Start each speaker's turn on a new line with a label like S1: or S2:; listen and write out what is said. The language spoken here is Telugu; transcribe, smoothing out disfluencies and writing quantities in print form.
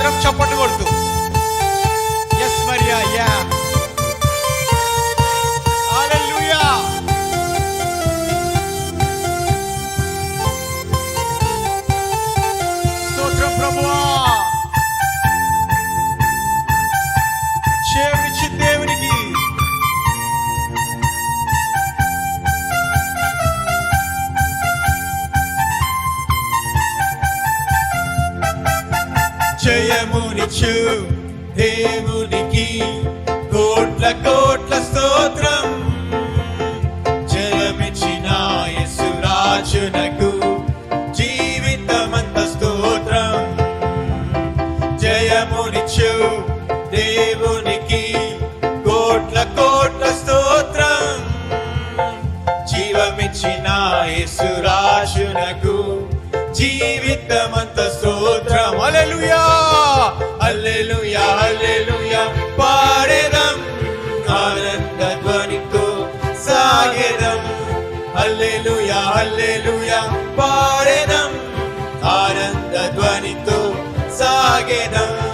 S1: అందరం చప్పట్లు కొడుతూ ఎస్ మరియా యా హల్లెలూయా. స్తోత్రం ప్రభువా. చేవిచ్చి దేవునికి జయమునిచ్చు దేవునికి కోట్ల కోట్ల స్తోత్రం. జయమిచ్చిన యేసు రాజునకు జీవితమంత స్తోత్రం. జయమునిచ్చు దేవునికి కోట్ల కోట్ల స్తోత్రం. జీవమిచ్చిన యేసు రాజునకు జీవితమంత స్తోత్రం. హల్లెలూయా హల్లెలూయా హల్లెలూయా. పాడేదం ఆనంద ధ్వనితో సాగేదం. హల్లెలూయా హల్లెలూయా. పాడేదం